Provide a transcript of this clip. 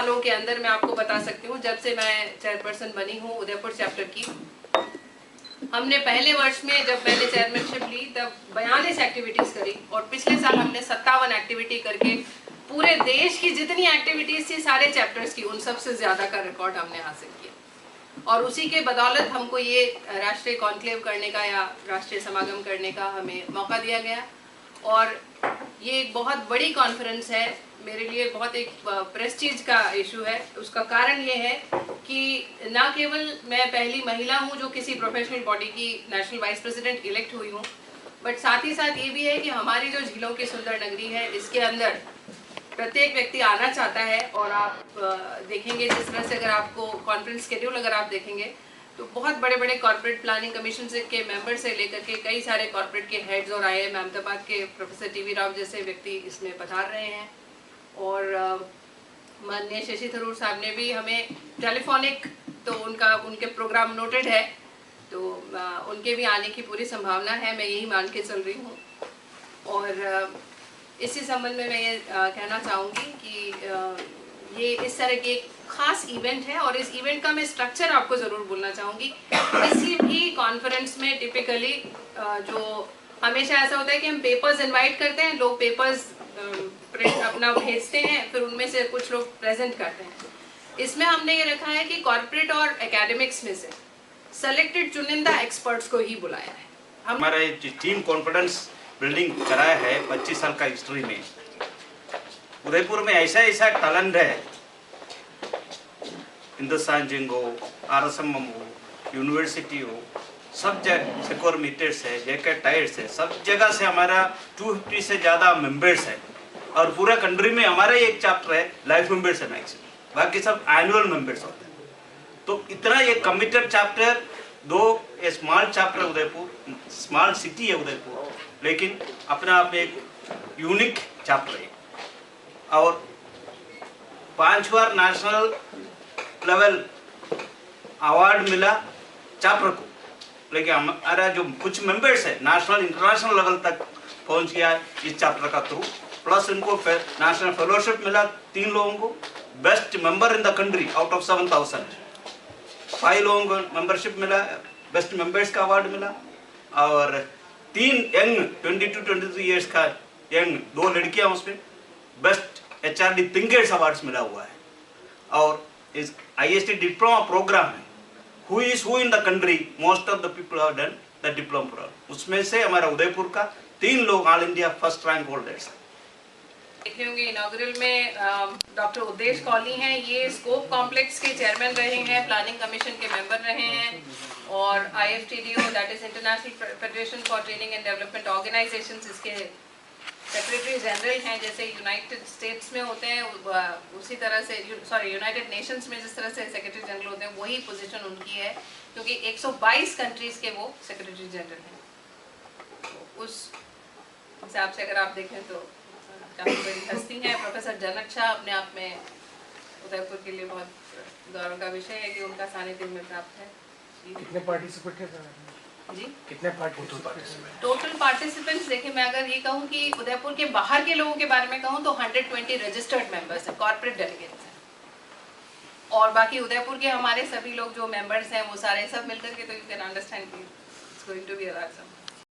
सालों के अंदर मैं आपको बता सकती हूँ, जब से मैं चेयरपर्सन बनी हूँ उदयपुर चैप्टर की, हमने पहले वर्ष में जब मैंने चेयरमैनशिप ली तब 42 एक्टिविटीज करी और पिछले साल हमने 57 एक्टिविटी करके पूरे देश की जितनी एक्टिविटीज थी सारे चैप्टर्स की, उन सबसे ज्यादा का रिकॉर्ड हमने हासिल किया। और उसी के बदौलत हमको ये राष्ट्रीय कॉन्क्लेव करने का या राष्ट्रीय समागम करने का हमें मौका दिया गया। और ये एक बहुत बड़ी कॉन्फ्रेंस है, मेरे लिए बहुत एक प्रेस्टीज का इशू है। उसका कारण ये है कि न केवल मैं पहली महिला हूँ जो किसी प्रोफेशनल बॉडी की नेशनल वाइस प्रेसिडेंट इलेक्ट हुई हूँ, बट साथ ही साथ ये भी है कि हमारी जो झीलों की सुंदर नगरी है इसके अंदर प्रत्येक व्यक्ति आना चाहता है। और आप देखेंगे जिस तरह से अगर आपको कॉन्फ्रेंस शेड्यूल अगर आप देखेंगे तो बहुत बड़े बड़े कॉर्पोरेट प्लानिंग कमीशन के मेंबर से लेकर के कई सारे कॉर्पोरेट के हेड्स और IIM अहमदाबाद के प्रोफेसर टीवी राव जैसे व्यक्ति इसमें पधार रहे हैं। और माननीय शशि थरूर साहब ने भी हमें टेलीफोनिक, तो उनके प्रोग्राम नोटेड है, तो उनके भी आने की पूरी संभावना है, मैं यही मान के चल रही हूँ। और इसी संबंध में मैं ये कहना चाहूँगी कि ये इस तरह के एक खास इवेंट है और इस इवेंट का मैं स्ट्रक्चर आपको ज़रूर बोलना चाहूँगी। किसी भी कॉन्फ्रेंस में टिपिकली जो हमेशा ऐसा होता है कि हम पेपर्स इनवाइट करते हैं, लोग पेपर्स प्रिंट अपना भेजते हैं, फिर उनमें से कुछ लोग प्रेजेंट करते हैं। इसमें हमने ये रखा है कि कॉर्पोरेट और एकेडमिक्स में से सेलेक्टेड चुनिंदा एक्सपर्ट्स को ही बुलाया है। हमारा टीम कॉन्फिडेंस बिल्डिंग कराया है 25 साल का हिस्ट्री में। उदयपुर में ऐसा टैलेंट है, हिंदुस्तान जिंक हो, RSM हो, यूनिवर्सिटी हो, सब जगह सिक्योर मीटर्स है, जेके टायर्स है, सब जगह से हमारा 250 से ज़्यादा मेंबर्स है। और पूरा कंट्री में हमारा एक चैप्टर है लाइफ मेंबर्स है मैक्सिमम, बाकी सब एनुअल मेंबर्स होते हैं। तो इतना एक कमिटेड चैप्टर, दो small chapter Udaipur, small city है उदयपुर, लेकिन अपने आप में एक यूनिक चैप्टर है। और 5 बार नेशनल लेवल अवार्ड मिला चैप्टर को, लेकिन हमारा जो कुछ मेंबर्स है नेशनल इंटरनेशनल लेवल तक पहुंच गया इस चैप्टर का थ्रू। प्लस इनको नेशनल फेलोशिप मिला 3 लोगों को, best member in the country out of 7000। 5 लोगों को मेंबरशिप मिला, बेस्ट मेंबर्स का अवार्ड मिला। और 3 यंग 22 to 23 ईयर्स का यंग 2 लड़कियां उसमें बेस्ट HRD थिंकर्स अवार्ड्स मिला हुआ है। और इस IST डिप्लोमा प्रोग्राम है, who is who in the country, most of the people have done the diploma program. उसमें से हमारा उदयपुर का 3 लोग all India first rank holders हैं। देखे होंगे इनॉग्रल में डॉक्टर उद्देश कौली हैं, ये स्कोप कॉम्प्लेक्स के चेयरमैन रहे हैं, प्लानिंग कमीशन के मेंबर रहे हैं, और IFTDO that is international federation for training and development organisations, इसके सेक्रेटरी जनरल हैं। जैसे यूनाइटेड स्टेट्स में होते हैं उसी तरह से, यूनाइटेड नेशंस में जिस तरह से सेक्रेटरी जनरल होते हैं वही पोजीशन उनकी है, क्योंकि 122 कंट्रीज के वो सेक्रेटरी जनरल हैं। तो उस हिसाब से अगर आप देखें तो काफ़ी बड़ी हस्ती है। प्रोफेसर जनक शाह अपने आप में उदयपुर के लिए बहुत गौरव का विषय है कि उनका सानिध्य में प्राप्त है। कितने पार्टिसिपेंट हैं जी? कितने पार्टिसिपेंट? टोटल पार्टिसिपेंट्स देखिए, मैं अगर ये कहूँ कि उदयपुर के बाहर के लोगों के बारे में कहूँ तो 120 रजिस्टर्ड मेंबर्स हैं, कॉर्पोरेट डेलीगेट्स हैं। और बाकी उदयपुर के हमारे सभी लोग जो मेंबर्स हैं वो सारे सब मिलकर के, तो you can understand it's going to be a